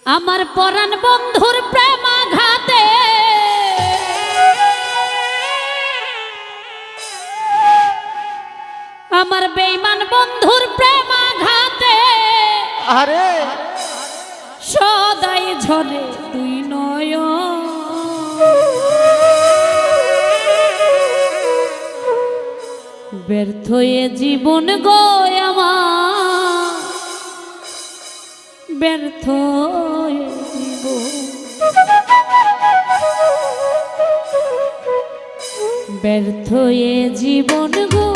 আমার পরাণ বন্ধুর প্রেমাঘাতে আমার বেঈমান বন্ধুর প্রেমাঘাতে আরে সদাই ঝরে দুই নয়ন ব্যর্থ এ জীবন গো আমার ব্যর্থ এ জীবন ব্যর্থ এ জীবন গো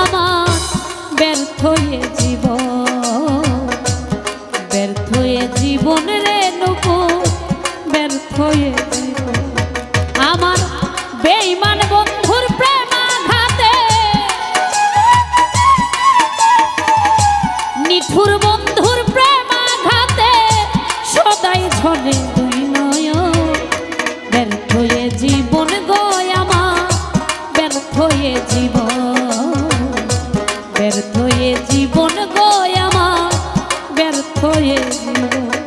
আমার ব্যর্থ এ জীবন ব্যর্থ এ জীবন রে নুকু ব্যর্থ এ জীবন আমার বেঈমান বন্ধুর প্রেমাঘাতে নিঠুর বন্ধুর প্রেমাঘাতে সদাই ঝরে দুই নয়ন ব্যর্থ এ জীবন গো আমার ব্যর্থ এ জীবন ব্যর্থ এ জীবন গো আমার ব্যর্থ এ জীবন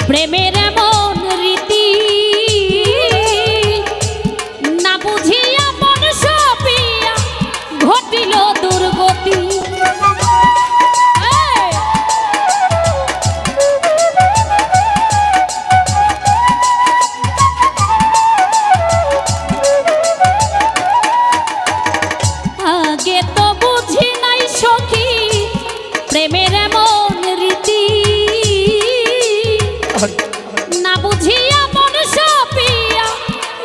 প্রেমের এমন রীতি না বুঝিয়া মন সপিয়া ঘটিল দুর্গতি আগে তো বুঝি নাই সখী প্রেমের এমন রীতি না বুঝিয়া মন সপিয়া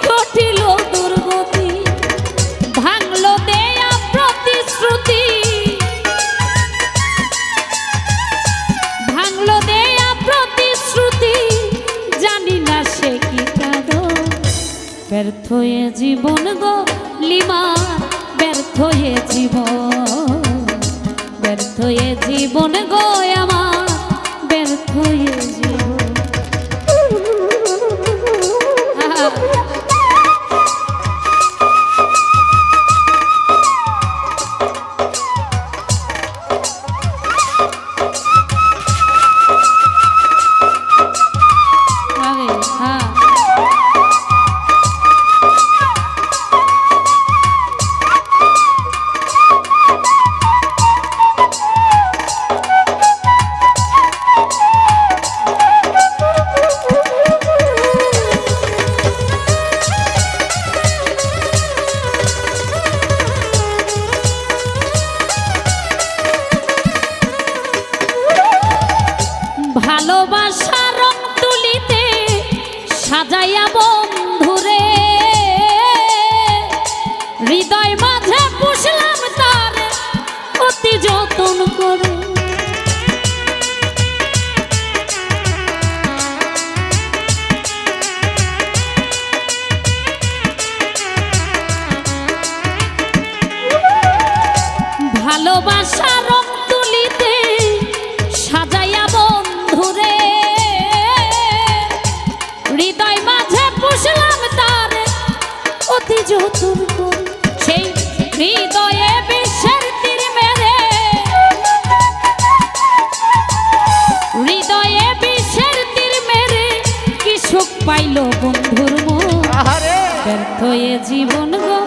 ঘটিল দুর্গতি ভাঙল দেয়া প্রতিশ্রুতি ভাঙল দেয়া প্রতিশ্রুতি জানি না সে কি কারণ ব্যর্থ এ জীবন গো লিমা ব্যর্থ এ জীবন ব্যর্থ এ জীবন গো আমার ব্যর্থ এ জীবন ভালোবাসা রং তুলিতে সাজাইয়া বন্ধুরে হৃদয় মাঝে পুষলাম তার অতি যতন করে ভালোবাসা রং তুলিতে সাজাইয়া বন্ধুরে হৃদয় মাঝে পুষলাম তার অতি যতন করে সেই হৃদয়ে বিশ্বের তীর মেরে হৃদয়ে বিশ্বের তীর মেরে কি সুখ পাইল বন্ধুর মন ব্যর্থ এ জীবন গো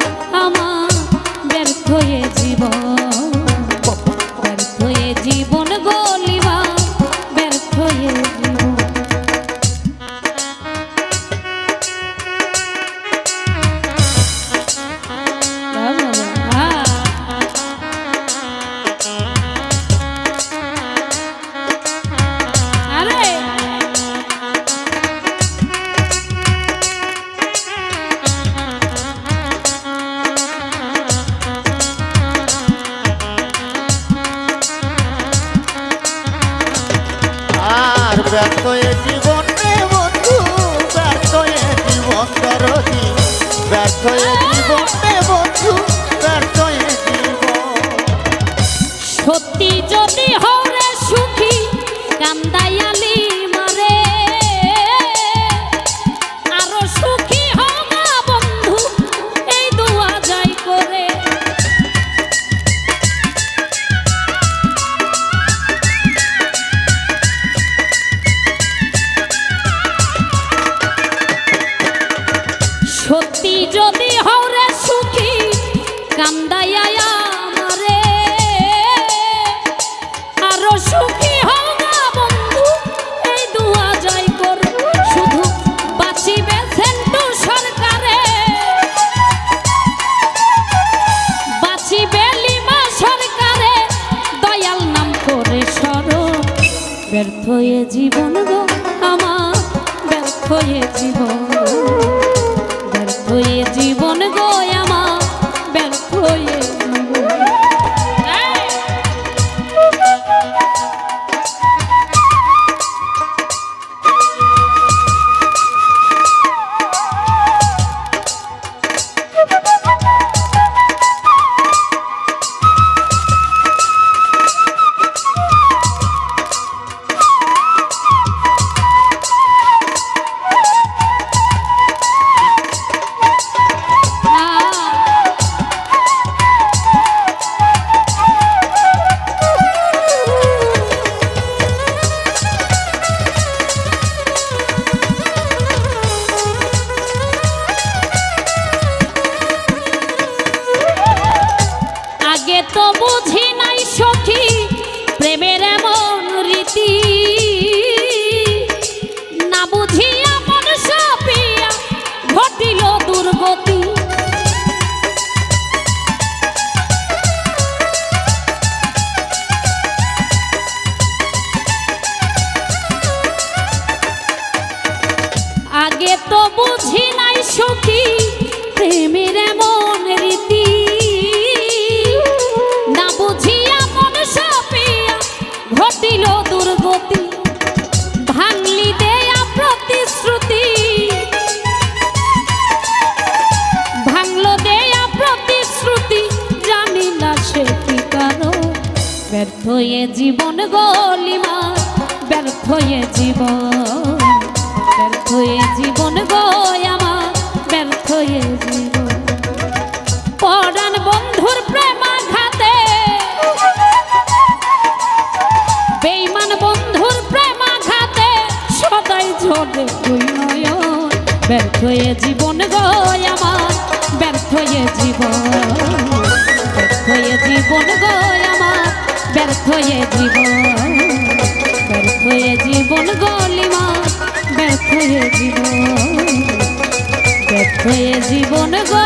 আমার ব্যর্থ এ জীবন ব্যর্থ এ জীবন গো লিমা ব্যর্থ এ জীবন ব্যর্থ এ জীবন রে বন্ধু, ব্যর্থ এ জীবন দরদি, ব্যর্থ এ জীবন রে বন্ধু, ব্যর্থ এ জীবন। সত্যি যদি হরে সুখী কান্দাইয়ালি মারে, আরো সুখী হও না বন্ধু এই দোয়া যাই করে। সত্যি যদি হরে সুখী কান্দাইয়া আমারে, আরো সুখী হও না বন্ধু এই দোয়া জয় কর। শুধু বাঁচিবে সেন্টু সরকারে, বাঁচিবে লিমা সরকারে, দয়াল নাম করে স্মরণ। ব্যর্থ এ জীবন গো আমার, ব্যর্থ এ জীবন, ব্যর্থ এ জীবন গো আমার, ব্যর্থ এ জীবন। আগে তো বুঝি নাই সখী প্রেমের এমন রীতি, না বুঝিয়া মন সাপিয়া ঘটিল দুর্গতি। আগে তো বুঝি নাই সখী প্রেমের এমন রীতি, না বুঝিয়া মন সাপিয়া ঘটিল দুর্গতি। ভাঙলি দেয়া প্রতিশ্রুতি, ভাঙলো দেয়া প্রতিশ্রুতি, জানি না সে কি কারণ। ব্যর্থ এ জীবন গলিমা, ব্যর্থ এ জীবন, ব্যর্থ এ জীবন গো আমার, ব্যর্থ এ জীবন। পরাণ বন্ধুর প্রেমাঘাতে, বেঈমান বন্ধুর প্রেমাঘাতে, সদাই ঝরে দুই নয়ন। ব্যর্থ এ জীবন গো আমার, ব্যর্থ এ জীবন, ব্যর্থ এ জীবন গো আমার, ব্যর্থ এ জীবন, ব্যর্থ এ জীবন গলিমা, ব্যর্থ এ জীবন, ব্যর্থ এ জীবন গো।